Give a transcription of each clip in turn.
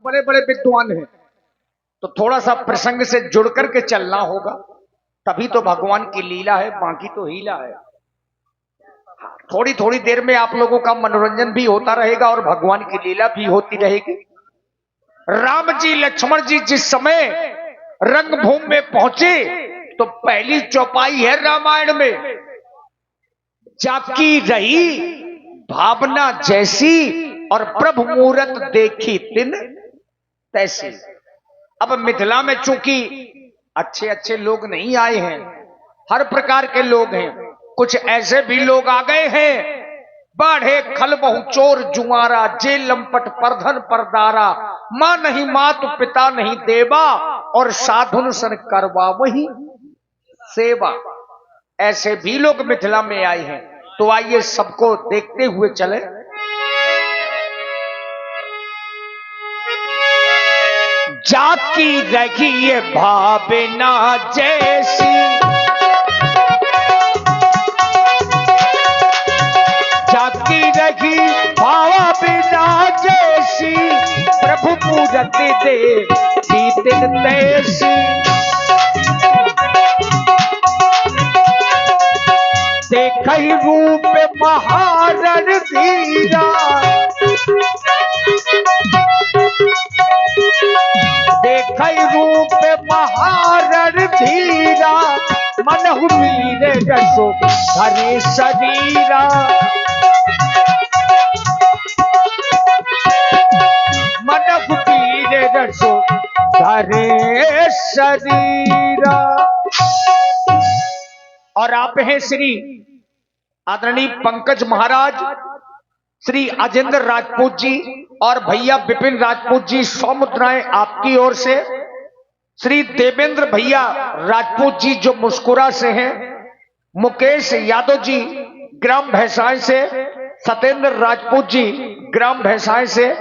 बड़े बड़े विद्वान हैं, तो थोड़ा सा प्रसंग से जुड़ करके चलना होगा, तभी तो भगवान की लीला है, बाकी तो हीला है। थोड़ी थोड़ी देर में आप लोगों का मनोरंजन भी होता रहेगा और भगवान की लीला भी होती रहेगी। राम जी लक्ष्मण जी जिस समय रंगभूमि में पहुंचे तो पहली चौपाई है रामायण में, जाकी रही भावना जैसी और प्रभु मूरत देखी तिन तैसी। अब मिथिला में चूंकि अच्छे अच्छे लोग नहीं आए हैं, हर प्रकार के लोग हैं, कुछ ऐसे भी लोग आ गए हैं, बाढ़े खल बहु चोर जुआरा, जे लंपट परधन परदारा, मां नहीं मात पिता नहीं देवा, और साधुन सन करवा वही सेवा। ऐसे भी लोग मिथिला में आए हैं, तो आइए सबको देखते हुए चले। जाकी रही ये भावना जैसी, जाकी रही भावना जैसी, प्रभु पूजत दे तीन तैसी। देखई रूप महारण धीरा, देखई रूप महारण धीरा, मनहु वीर जसो हरे शरीरा। मनहु वीर जसो हरे शरीरा। और आप हैं श्री आदरणीय पंकज महाराज, श्री अजेंद्र राजपूत जी और भैया विपिन राजपूत जी, 100 मुद्राएं आपकी ओर से। श्री देवेंद्र भैया राजपूत जी जो मुस्कुरा से हैं, मुकेश यादव जी ग्राम भैंसाएं से, सत्येंद्र राजपूत जी ग्राम भैंसाएं से,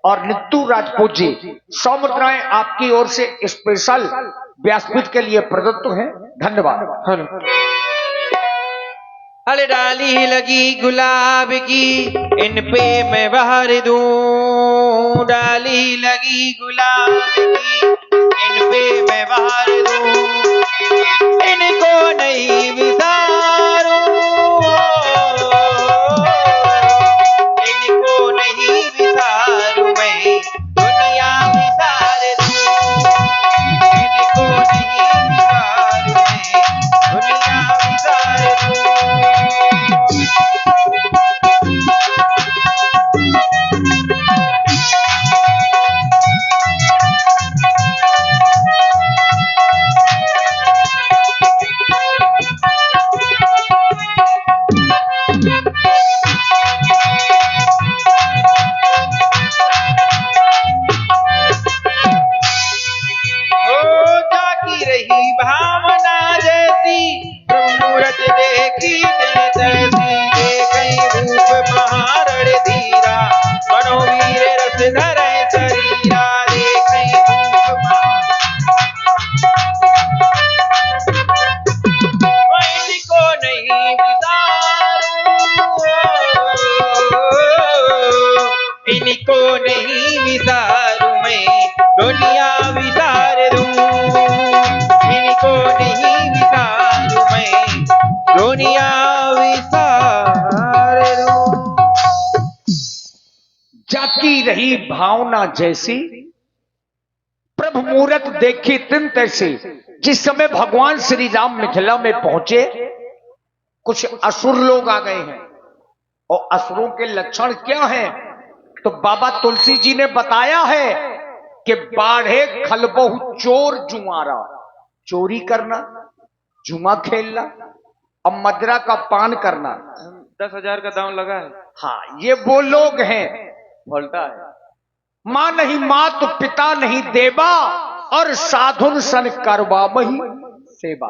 और नित्तू राजपूत जी, 100 मुद्राएं आपकी ओर से स्पेशल व्यासपीठ के लिए प्रदत्त हैं। धन्यवाद। हल डाली लगी गुलाब की, इन पे मैं बहार दूं। डाली लगी गुलाब की, इन पे मैं बहार दूं। इनको नहीं विसारूं, इनको नहीं विसारूं मैं, दुनिया विसार दूं। इनको नहीं विसारूं मैं, दुनिया विसार दूं। जाकी रही भावना जैसी, प्रभु मूरत देखी तिन तैसी। जिस समय भगवान श्री राम मिथिला में पहुंचे, कुछ असुर लोग आ गए हैं, और असुरों के लक्षण क्या हैं, तो बाबा तुलसी जी ने बताया है कि बाढ़े खलबहु चोर जुआरा, चोरी करना, जुआ खेलना और मदरा का पान करना। 10,000 का दाम लगा है। हाँ, ये वो लोग हैं, बोलता है मां नहीं मात पिता नहीं देवा, और साधुन सन करवा वही सेवा।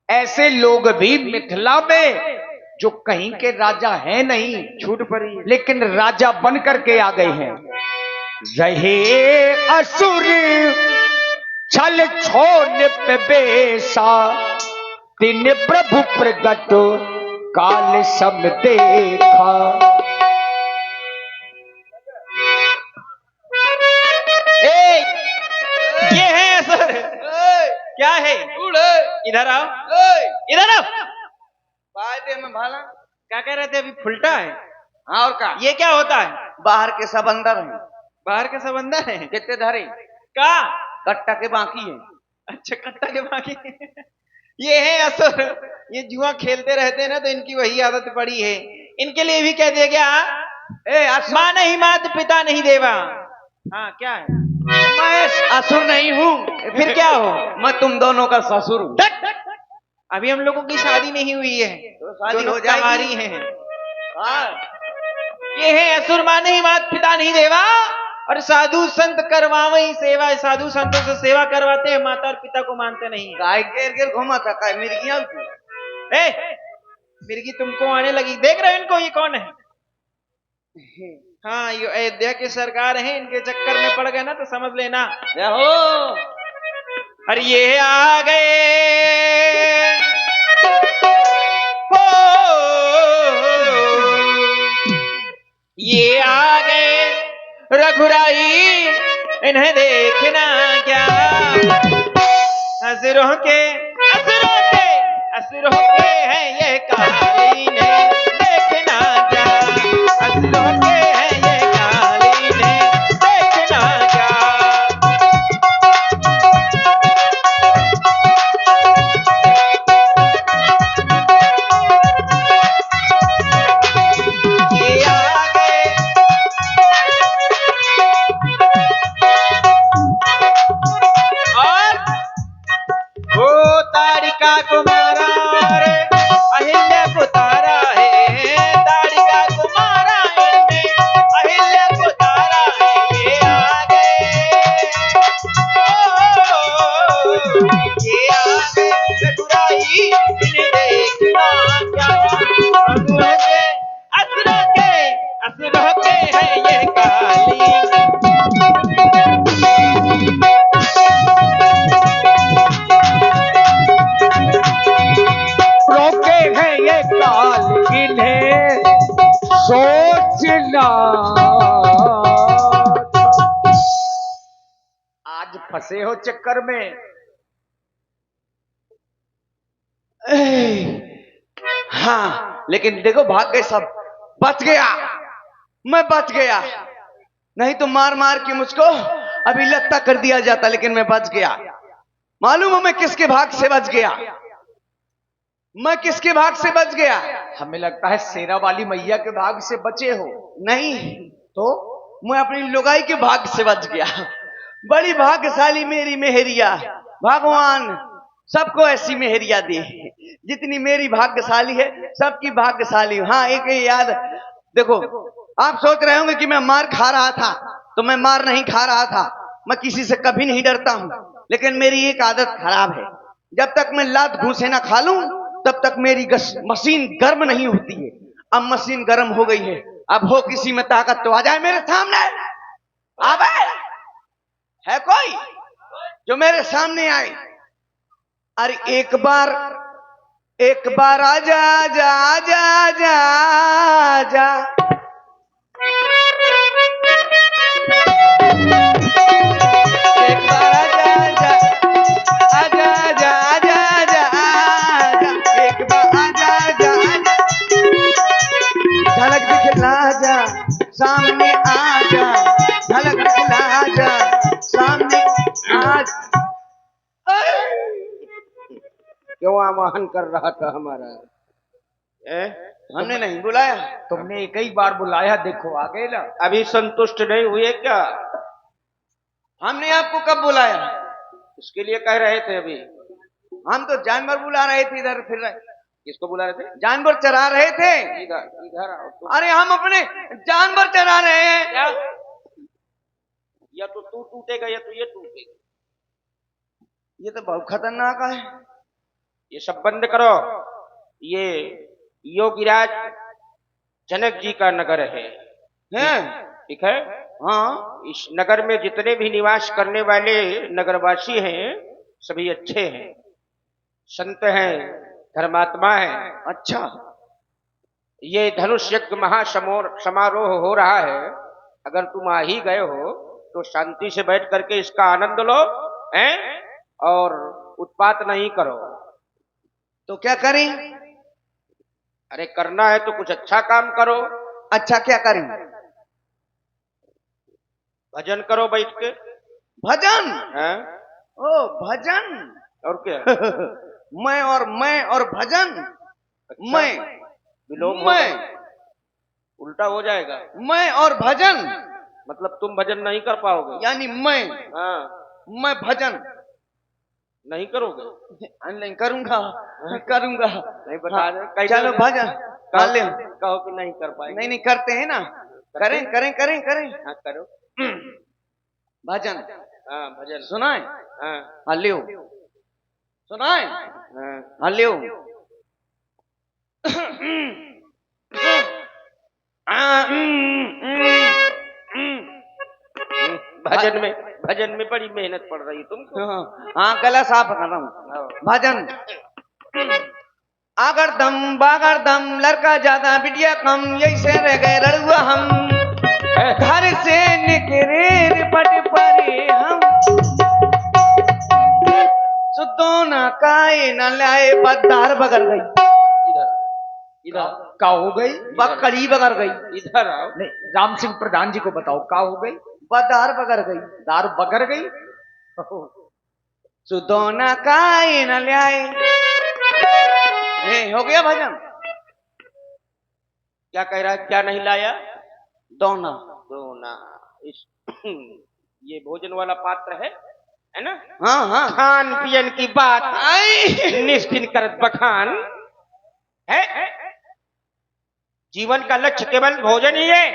ऐसे लोग भी मिथिला में जो कहीं के राजा हैं नहीं, छूट पड़ी, लेकिन राजा बन करके आ गए हैं। रहे असुर छल छोड़ पे बेसा, तिन प्रभु प्रगट काल सब देखा। क्या है? इधर आओ, इधर आओ। फायदे में भाला। क्या कह रहे थे अभी? फुलटा है? हाँ और क्या? ये क्या होता है? बाहर के सब अंदर हैं। बाहर के सब अंदर है? कितने धरे? का कट्टा के बाकी है। अच्छा, कट्टा के बाकी ये है असर। ये जुआ खेलते रहते हैं ना, तो इनकी वही आदत पड़ी है। इनके लिए भी कह दिया गया, माँ नहीं मात पिता नहीं देवा। हाँ, क्या है? मैं असुर नहीं हूँ। फिर क्या हो? मैं तुम दोनों का ससुर हूँ। अभी हम लोगों की शादी नहीं हुई है, तो शादी दोनों हो जाएगी। कुंवारी हैं। हाँ। ये है असुर माँ नहीं मात पिता नहीं देवा, और साधु संत करवावई सेवा। साधु संतों से सेवा करवाते हैं, माता और पिता को मानते नहीं है। काय घेर घेर घुमा था, काय मिर्गियां की। मिर्गी तुमको आने लगी, देख रहे हो इनको? ये कौन है? हाँ, ये अयोध्या की सरकार है। इनके चक्कर में पड़ गए ना तो समझ लेना। हो अरे ये आ गए हो, ये आ गए रघुराई, इन्हें देखना क्या? असुरों के हैं ये कालीन, देखना क्या? असुरों के हैं ये कालीन, देखना क्या? ये आ गए और वो तारिका को मारा रे, अहिल्या को तारा है। तारिका को मारा इनने, अहिल्या को तारा है। ये आ गए, ये आ गए रघुराई, इन्हें देखना क्या? असुरों के हैं ये काली। रोके हैं ये काल, इन्हें सोचना। आज फंसे हो चक्कर में। हाँ, लेकिन देखो भाग गए सब। बच गया, मैं बच गया। नहीं तो मार मार के मुझको अभी लत्ता कर दिया जाता, लेकिन मैं बच गया। मालूम हो मैं किसके भाग से बच गया? मैं किसके भाग से बच गया? हमें लगता है शेरा वाली मैया के भाग से बचे हो। नहीं तो मैं अपनी लुगाई के भाग से बच गया। बड़ी भाग्यशाली मेरी मेहरिया। भगवान सबको ऐसी मेहरिया दे जितनी मेरी भाग्यशाली है। सबकी भाग्यशाली। हाँ, एक ही याद देखो, आप सोच रहे होंगे कि मैं मार खा रहा था, तो मैं मार नहीं खा रहा था। मैं किसी से कभी नहीं डरता हूं, लेकिन मेरी एक आदत खराब है। जब तक मैं लात घूसे ना खा लूं, तब तक मेरी मशीन गर्म नहीं होती है। अब मशीन गर्म हो गई है। अब हो किसी में ताकत तो आ जाए मेरे सामने। अब है कोई जो मेरे सामने आए? अरे एक बार आजा आजा आजा आजा आजा। एक बार आजा आजा आजा आजा आजा आजा आजा। एक बार आजा आजा आजा। झलक दिखला जा सामने आजा। झलक दिखला जा सामने आज। क्यों आवाहन कर रहा था हमारा? हमने नहीं बुलाया। तुमने एक ही बार बुलाया, देखो आ गए ना। अभी संतुष्ट नहीं हुए क्या? हमने आपको कब बुलाया? इसके लिए कह रहे थे अभी। हम तो जानवर बुला रहे थे, इधर फिर रहे। किसको बुला रहे थे? जानवर चरा रहे थे। इधर इधर आओ तो। अरे हम अपने जानवर चरा रहे हैं। क्या? या तो तू टूटेगा या तो ये टूटेगा। ये तो बहुत खतरनाक है। ये सब बंद करो। ये योगीराज जनक जी का नगर है। ठीक है? हाँ। इस नगर में जितने भी निवास करने वाले नगरवासी हैं, सभी अच्छे हैं, संत हैं, धर्मात्मा हैं। अच्छा। ये धनुष यज्ञ महासमारोह हो रहा है। अगर तुम आ ही गए हो तो शांति से बैठ करके इसका आनंद लो, हैं? और उत्पात नहीं करो। तो क्या करें? अरे करना है तो कुछ अच्छा काम करो। अच्छा क्या करें? भजन करो बैठ के। भजन? हैं? ओ भजन। और क्या? मैं और भजन। अच्छा, मैं विलोम मैं होगा, उल्टा हो जाएगा। मैं और भजन मतलब तुम भजन नहीं कर पाओगे। यानी मैं भजन नहीं करोगे। नहीं करूंगा, करूंगा। नहीं बता दे कैसे चलो हो जाए? भजन कहो, ले। कहो कि नहीं कर पाएंगे। नहीं करते हैं ना। करें करें करें करें। हाँ करो। भजन। हाँ भजन सुनाए? हाँ लियो। सुनाए? हाँ लियो। भजन में बड़ी मेहनत पड़ रही है तुमको। हाँ गला साफ कर रहा हूँ। भजन। आगर दम बागर दम, लड़का ज्यादा बिटिया कम, यही से रह गए रड़ुआ हम। घर से निकले पट परे हम, सुतो न काए न लाए, बदार बगर गई। इधर इधर का हो गई? बकरी बगर गई। इधर आओ। नहीं, राम सिंह प्रधान जी को बताओ का हो गई? बदार बगर गई। दार बगर गई। सुतो न काए न लाए। हो गया भजन। क्या कह रहा है? क्या नहीं लाया? दोना। दोना। इस ये भोजन वाला पात्र है ना? हाँ खान पियन की बात निष्ठिन करत बखान है। जीवन का लक्ष्य केवल भोजन ही है।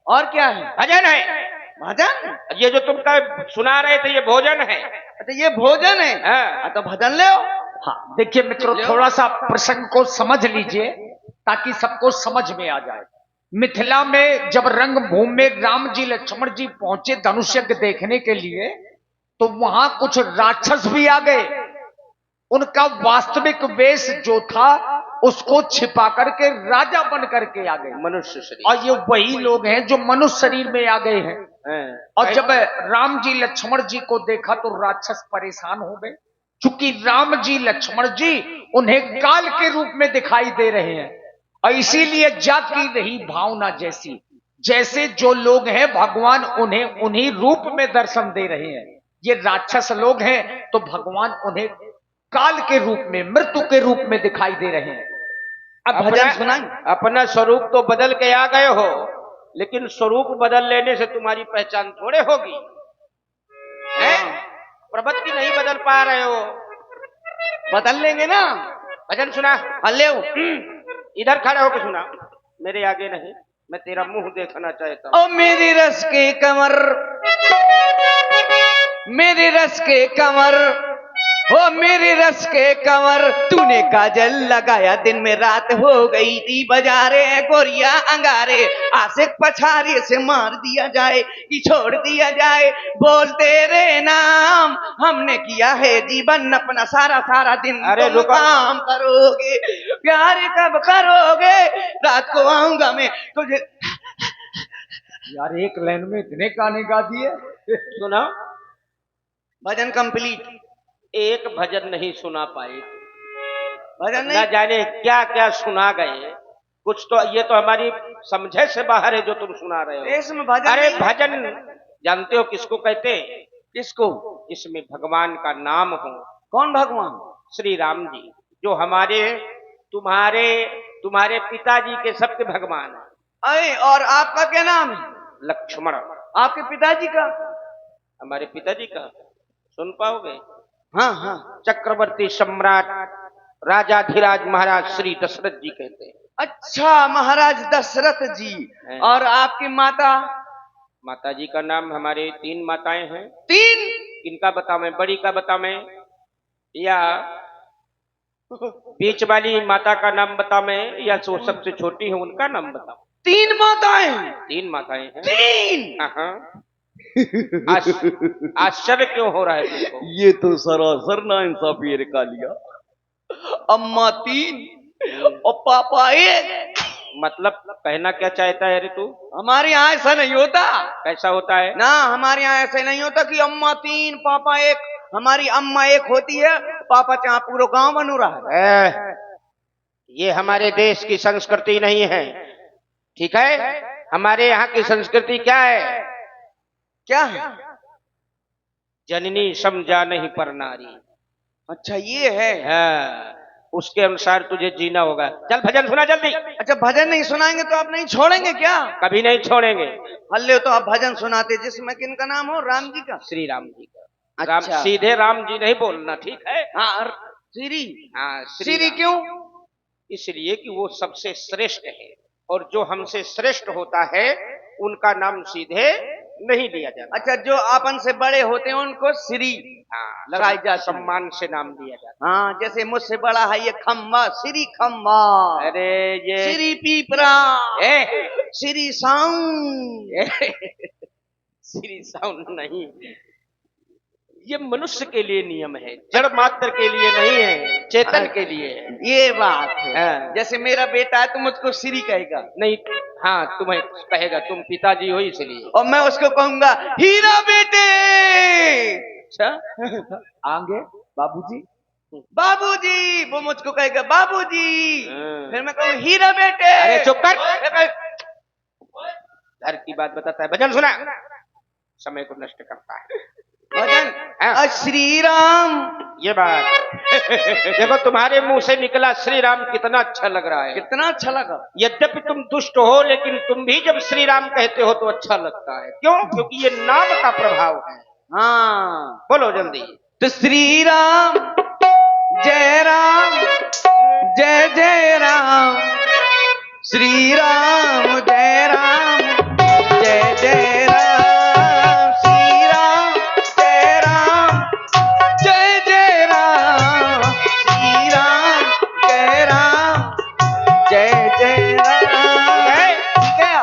और क्या है? भजन है। भजन? ये जो तुम सुना रहे थे ये भोजन है। तो ये भोजन है। हाँ। तो भजन ले। हाँ देखिए मित्रों, थोड़ा सा प्रसंग को समझ लीजिए ताकि सबको समझ में आ जाए। मिथिला में जब रंगभूमि में राम जी लक्ष्मण जी पहुंचे धनुष यज्ञ देखने के लिए, तो वहां कुछ राक्षस भी आ गए। उनका वास्तविक वेश जो था उसको छिपा करके राजा बन करके आ गए। मनुष्य शरीर। और ये वही लोग हैं जो मनुष्य शरीर में आ गए हैं। और जब राम जी लक्ष्मण जी को देखा तो राक्षस परेशान हो गए, क्योंकि राम जी लक्ष्मण जी उन्हें काल के रूप में दिखाई दे रहे हैं। और इसीलिए जाती रही भावना जैसी, जैसे जो लोग हैं भगवान उन्हें उन्हीं रूप में दर्शन दे रहे हैं। ये राक्षस लोग हैं तो भगवान उन्हें काल के रूप में, मृत्यु के रूप में दिखाई दे रहे हैं। अब भजन सुनाई। अपना स्वरूप तो बदल के आ गए हो, लेकिन स्वरूप बदल लेने से तुम्हारी पहचान थोड़े होगी। प्रवृत्ति नहीं बदल पा रहे हो। बदल लेंगे ना। भजन सुना। ले। इधर खड़े होकर सुना, मेरे आगे नहीं, मैं तेरा मुंह देखना चाहता हूं। ओ मेरे रस के कमर, मेरे रस के कमर, ओ मेरे रस के कमर, तूने काजल लगाया दिन में रात हो गई थी बाजारे, गोरिया अंगारे आशिक पछारे से मार दिया जाए कि छोड़ दिया जाए, बोल तेरे नाम हमने किया है जीवन अपना सारा सारा दिन। अरे तुम काम करोगे, प्यार कब करोगे, रात को आऊंगा मैं तुझे। यार एक लाइन में इतने गाने गा दिए। सुना। भजन कंप्लीट। एक भजन नहीं सुना पाए। भजन ना नहीं जाने क्या क्या सुना गए। कुछ तो ये तो हमारी समझे से बाहर है जो तुम सुना रहे हो। इसमें भजन अरे नहीं। भजन जानते हो किसको कहते हैं? किसको? इसमें भगवान का नाम हो। कौन भगवान? श्री राम जी, जो हमारे तुम्हारे तुम्हारे पिताजी के सबके भगवान है। अरे और आपका क्या नाम है? लक्ष्मण। आपके पिताजी का? हमारे पिताजी का सुन पाओगे? हाँ। चक्रवर्ती सम्राट राजाधिराज महाराज श्री दशरथ जी कहते हैं। अच्छा, महाराज दशरथ जी। और आपकी माता? माता जी का नाम, हमारे 3 माताएं हैं। 3? किनका बताऊं? बड़ी का बताऊं या बीच वाली माता का नाम बताऊं या जो सबसे छोटी है उनका नाम बताऊं? 3 माताएं? 3 माताएं हैं। 3? हाँ। आश्चर्य क्यों हो रहा है तुमको? ये तो सरासर ना इंसाफी का लिया। अम्मा 3 और पापा 1। मतलब कहना क्या चाहता है? अरे तू, हमारे यहाँ ऐसा नहीं होता। कैसा होता है? ना, हमारे यहाँ ऐसा नहीं होता कि अम्मा 3 पापा 1। हमारी अम्मा 1 होती है पापा चाह पूरा गांव बनू रहा है। ये हमारे देश की संस्कृति नहीं है, ठीक है। हमारे यहाँ की संस्कृति क्या है? क्या है? जननी समझा नहीं पर नारी। अच्छा ये है। हाँ, उसके अनुसार तुझे जीना होगा। चल भजन सुना जल्दी। अच्छा भजन नहीं सुनाएंगे तो आप नहीं छोड़ेंगे क्या? कभी नहीं छोड़ेंगे। हल्ले तो आप भजन सुनाते जिसमें किनका नाम हो? राम जी का? श्री राम जी का। अच्छा। राम, सीधे राम जी नहीं बोलना, ठीक है। हाँ श्री। हाँ, श्री क्यों? इसलिए कि वो सबसे श्रेष्ठ है, और जो हमसे श्रेष्ठ होता है उनका नाम सीधे नहीं दिया जाता। अच्छा, जो आपन से बड़े होते हैं उनको श्री हाँ, लगाई जाती है। सम्मान से नाम दिया जाता हाँ, जैसे मुझसे बड़ा है ये खम्बा, श्री खम्बा। है। अरे ये श्री पीपरा, ए, श्री साउंड। श्री साउंड नहीं, ये मनुष्य के लिए नियम है, जड़ मात्र के लिए नहीं है, चेतन के लिए है। ये बात है। हाँ। जैसे मेरा बेटा है तो मुझको श्री कहेगा। नहीं, हाँ तुम्हें कहेगा, तुम पिताजी हो इसलिए। और मैं उसको कहूंगा हीरा बेटे। अच्छा, आगे बाबूजी। बाबूजी, वो मुझको कहेगा बाबूजी। हाँ। फिर मैं कहूँ हीरा बेटे। अरे चुप कर, घर की बात बताता है। भजन सुना, समय को नष्ट करता है भजन। हाँ। श्री राम। ये बात देखो, तुम्हारे मुंह से निकला श्री राम, कितना अच्छा लग रहा है। कितना अच्छा लगा। यद्यपि तुम दुष्ट हो, लेकिन तुम भी जब श्री राम कहते हो तो अच्छा लगता है। क्यों? क्योंकि ये नाम का प्रभाव है। हाँ, बोलो जल्दी। तो श्री राम जय राम, जय जय राम। श्री राम जय राम, जय जय राम। श्री राम जय राम, जय जय राम। श्री राम जय राम, जय जय राम। ठीक है।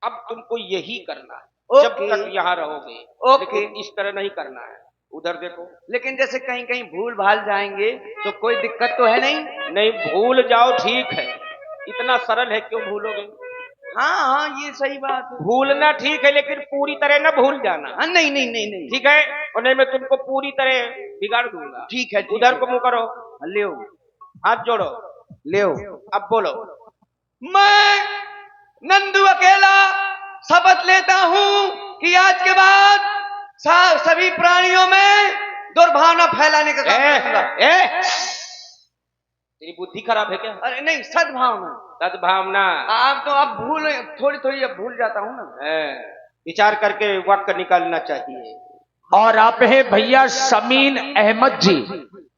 अब तुमको यही करना है जब ओके। तक यहाँ रहोगे। ओके। लेकिन इस तरह नहीं करना है। उधर देखो। लेकिन जैसे कहीं कहीं भूल भाल जाएंगे तो कोई दिक्कत तो है नहीं? नहीं, भूल जाओ ठीक है, इतना सरल है, क्यों भूलोगे? हाँ हाँ, ये सही बात है। भूलना ठीक है, लेकिन पूरी तरह न भूल जाना। हाँ, नहीं नहीं नहीं नहीं। ठीक है, और नहीं मैं तुमको पूरी तरह बिगाड़ दूंगा। ठीक है, ठीक उधर है। को मुंह करो, ले हाथ जोड़ो, ले। अब बोलो। मैं नंदू अकेला शपथ लेता हूँ कि आज के बाद सभी प्राणियों में दुर्भावना फैलाने का काम करूंगा। तेरी बुद्धि खराब है क्या? अरे नहीं, सद्भावना। सद्भावना। आप तो अब भूल, थोड़ी थोड़ी अब भूल जाता हूँ ना। विचार करके वाक्य निकालना चाहिए। और आप हैं भैया समीन अहमद जी।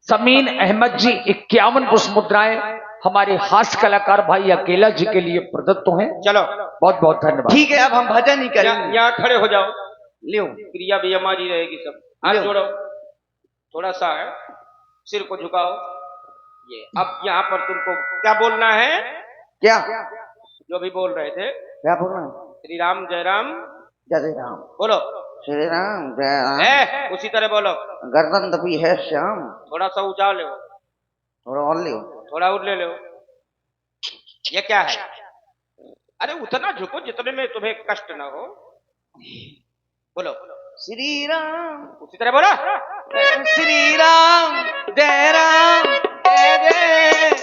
समीन अहमद जी 51 पुष्प मुद्राएं हमारे हास्य कलाकार भाई अकेला जी के लिए प्रदत्त हैं। चलो, बहुत बहुत धन्यवाद। ठीक है, अब हम भजन ही करेंगे। यहाँ खड़े हो जाओ। लियो। क्रिया भी हमारी रहेगी सब। हाथ जोड़ो, थोड़ा सा है, सिर को झुकाओ। ये अब यहाँ पर तुमको क्या बोलना है? क्या? जो भी बोल रहे थे। क्या बोलना है? श्री राम जय राम, जय राम। बोलो। श्री राम जय राम। उसी तरह बोलो। गर्दन दबी है श्याम। थोड़ा सा ऊंचा ले, थोड़ा और लियो। थोड़ा और ले लो। ये क्या है? अरे उतना झुको जितने में तुम्हें कष्ट ना हो। बोलो श्री राम। उसी तरह बोलो। श्री राम जय राम, जय जय।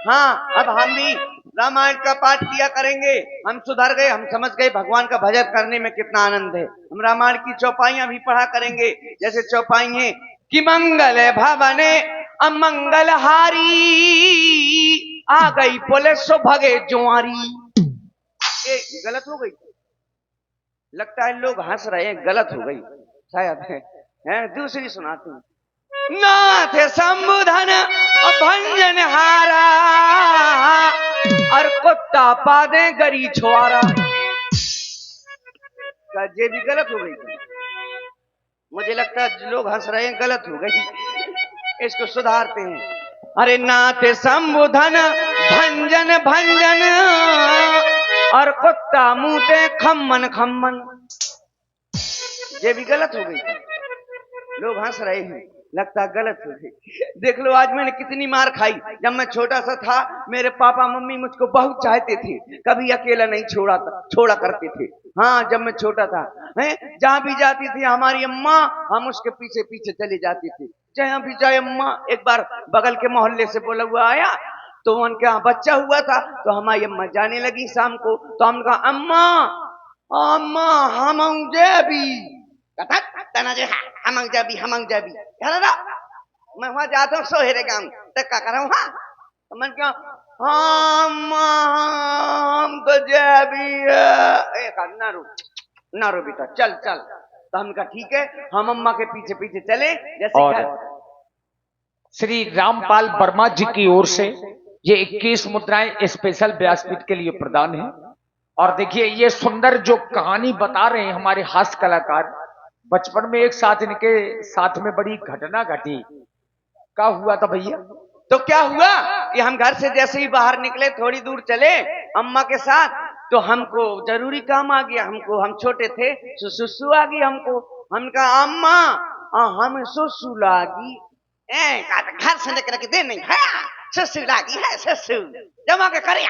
हाँ, अब हम भी रामायण का पाठ किया करेंगे। हम सुधर गए, हम समझ गए भगवान का भजन करने में कितना आनंद है। हम रामायण की चौपाइयां भी पढ़ा करेंगे। जैसे चौपाई है कि मंगल भवने अमंगल हारी, आ गई पुलिस सो भगे जुआरी। गलत हो गई, लगता है लोग हंस रहे हैं, गलत हो गई शायद है। दूसरी सुनाते हैं। नाथ संबुधन भंजन हारा, और कुत्ता पादे गरी छुआरा। ये भी गलत हो गई। मुझे लगता है लोग हंस रहे हैं, गलत हो गई, इसको सुधारते हैं। अरे नाथ संबुधन भंजन भंजन, और कुत्ता मुंहते खम्मन खम्मन। ये भी गलत हो गई, लोग हंस रहे हैं। लगता है गलत हो गई। देख लो आज मैंने कितनी मार खाई। जब मैं छोटा सा था मेरे पापा मम्मी मुझको बहुत चाहते थे, कभी अकेला नहीं छोड़ा करते थे। हाँ जब मैं छोटा था, हैं जहाँ भी जाती थी हमारी अम्मा, हम उसके पीछे पीछे चले जाते थे। जहाँ भी जाए अम्मा। एक बार बगल के मोहल्ले से बोला हुआ आया, तो उनके यहाँ बच्चा हुआ था, तो हमारी अम्मा जाने लगी शाम को, तो हमने कहा अम्मा अम्मा हम जबी हम जबी मैं वहां जाता हूँ सोहेरे गाँव तक का करा हाँ तो मन क्या हाँ अम्मा हम तो जबी ना रो बेटा चल चल। तो हमने कहा ठीक है, हम अम्मा के पीछे पीछे चले। जैसे और श्री रामपाल वर्मा जी की ओर से ये 21 मुद्राएं स्पेशल व्यासपीठ के लिए प्रदान है। और देखिए ये सुंदर जो कहानी बता रहे हैं हमारे हास्य कलाकार, बचपन में एक साथ इनके साथ में बड़ी घटना घटी। क्या हुआ था भैया? तो क्या हुआ कि हम घर से जैसे ही बाहर निकले, थोड़ी दूर चले अम्मा के साथ, तो हमको जरूरी काम आ गया। हमको हम छोटे थे, सुसु आ गई हमको। हम कहा अम्मा हम सुसु लागी घर से निकल के दे नहीं है, सुसु लागी है सुसु जमा के करे।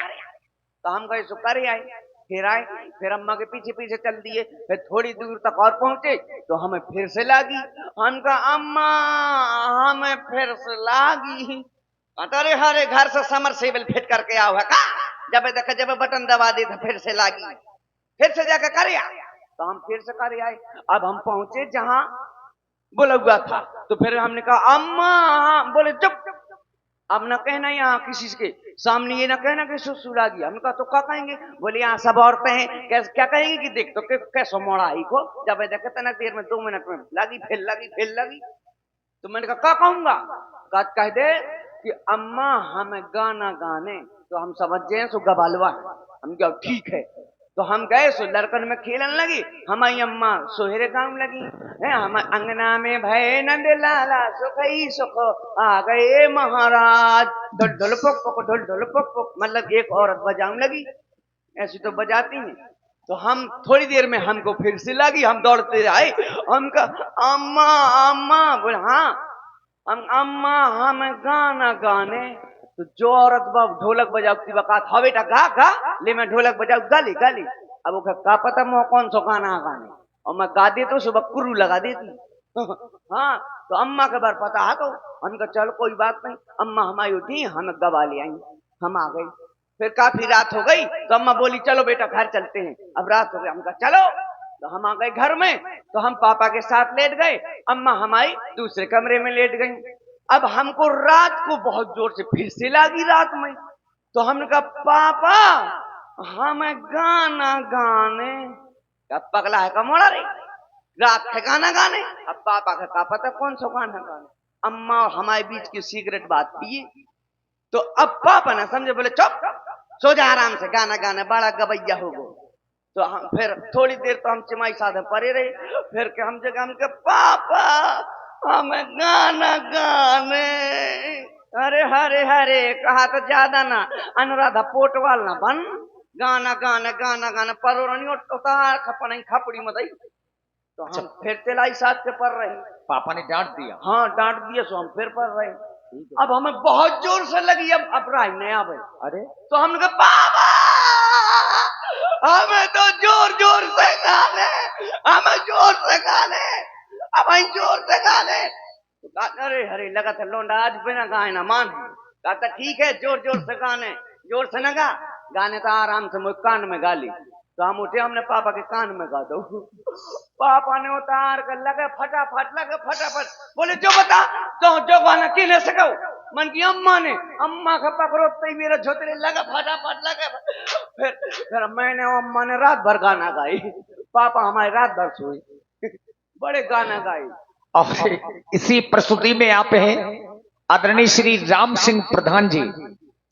तो हम गए सो करे आए, फिर आए, फिर अम्मा के पीछे पीछे चल दिए। फिर थोड़ी दूर तक और पहुंचे तो हमें फिर से लागी। हम कहा अम्मा हमें फिर से लागी। अरे हरे घर से समर सेबल फिट करके आओ है का, जब देखा जब बटन दबा दे तो फिर से लागी, फिर से जाकर करे आए। तो हम फिर से करे आए। अब हम पहुंचे जहां बोला हुआ था, तो फिर हमने कहा अम्मा, बोले चुप, अब न कहना यहाँ किसी के सामने ये ना कहना कि सुसु लागी। हमने कहा तो क्या कहेंगे? बोले यहाँ सब औरतें हैं, क्या कहेंगे कि देख तो कैसो मोड़ा ही को, जब देखे तना देर में 2 मिनट में लगी फिर लगी फिर लगी। तो मैंने कहा क्या कहूंगा? कह दे कि अम्मा हमें गाना गाने, तो हम समझ जाए सो गबालवा है। हम क्या ठीक है। तो हम गए सो लड़कन में खेलन लगी, हमारी अम्मा सोहरे गाँव लगी है। हम अंगना में भय नंद लाला सुखई सुख आ गए महाराज, ढोल ढोल पुक पुक ढोल ढोल पुक पुक, मतलब एक औरत बजाने लगी, ऐसी तो बजाती हैं। तो हम थोड़ी देर में हमको फिर से लगी, हम दौड़ते आए। हम कहा अम्मा अम्मा, बोले हाँ हम अम्मा हम गाना गाने। तो जो औरत बाब ढोलक बजाती वक़्त हा बेटा गा गा ले, मैं ढोलक बजाऊ गाली गाली। अब वो का पता मैं कौन सा गाना गाने, और मैं गा देता सुबह कुर्रू लगा देती। हाँ तो अम्मा के बार पता है, तो हम कहा चलो कोई बात नहीं। अम्मा हमारी उठी, हमें गवा ले आई, हम आ गई। फिर काफी रात हो गई तो अम्मा बोली चलो बेटा घर चलते हैं, अब रात हो गई। हम कहा चलो, तो हम आ गए घर में। तो हम पापा के साथ लेट गए, अम्मा हमारी दूसरे कमरे में लेट गई। अब हमको रात को बहुत जोर से फिर से लगी रात में। तो हमने कहा पापा हमें गाना गाने। अब पगला है का मोड़ा रे, रात के गाना गाने। अब पापा का क्या पता कौन सा गाना गाने। अम्मा और हमारे बीच की सीक्रेट बात थी। तो अब पापा ना समझे, बोले चुप सो जा आराम से, गाना गाना बड़ा गवैया हो गो। तो हम फिर थोड़ी देर तो हम चिमाई साधे परे रहे। फिर के हम जगह हमके पापा हमें गाना गाने। अरे हरे हरे कहा तो ज्यादा ना अनुराधा पोटवाल ना बन, गाना गाना गाना गाना परोरनी उतार खपनी खपड़ी मदई। तो हम फिर तेलाई साथ के पढ़ रहे। पापा ने डांट दिया? हाँ डांट दिया, सो हम फिर पढ़ रहे। अब हमें बहुत जोर से लगी, अब राय नया भाई। अरे तो हमने कहा पापा हमें तो जोर जोर से गाने, हमें जोर से गाने, अब हम जोर से गाने। अरे हरे लगा था लोंडा आज बिना गाए ना मान। कहता ठीक है जोर जोर से गाने, जोर से न गा, गाने तो आराम से मुझे कान में गा ली। तो हम उठे, हमने पापा के कान में गा दो। पापा ने उतार कर लगे फटाफट, लगे फटाफट, बोले जो बता तो जो गाना किने सको। मन की अम्मा ने, अम्मा का पकड़ो तो मेरा झोतरे लगा फटाफट लगे। फिर मैंने अम्मा ने रात भर गाना गाई, पापा हमारे रात भर सोए, बड़े गाना गाए। और इसी प्रस्तुति में आप हैं आदरणीय श्री राम सिंह प्रधान जी।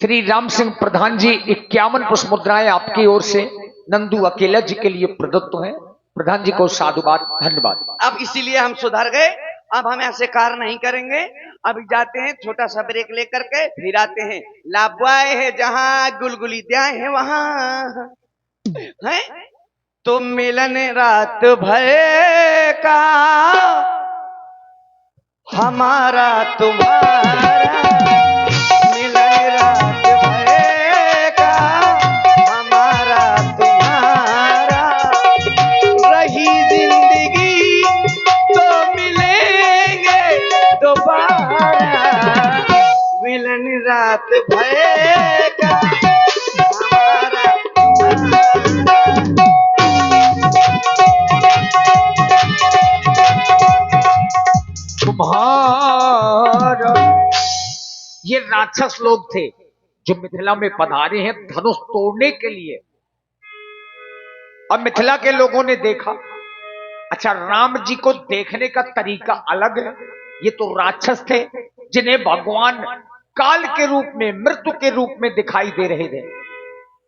श्री राम सिंह प्रधान जी 51 पुष्प मुद्राएं आपकी ओर से नंदू अकेला जी के लिए प्रदत्त हैं। प्रधान जी को साधुवाद, धन्यवाद। अब इसीलिए हम सुधर गए, अब हम ऐसे कार्य नहीं करेंगे। अब जाते हैं छोटा सा ब्रेक लेकर के, फिर आते हैं लाबुआए है जहां गुलगुली द्याए है वहां है। तो मिलन रात भर का हमारा तुम्हारा मिलन रात भरेगा, हमारा तुम्हारा रही जिंदगी तो मिलेंगे दोबारा, मिलन रात भरेगा हमारा तुम्हारा। ये राक्षस लोग थे जो मिथिला में पधारे हैं धनुष तोड़ने के लिए। अब मिथिला के लोगों ने देखा, अच्छा राम जी को देखने का तरीका अलग है। ये तो राक्षस थे जिन्हें भगवान काल के रूप में, मृत्यु के रूप में दिखाई दे रहे थे।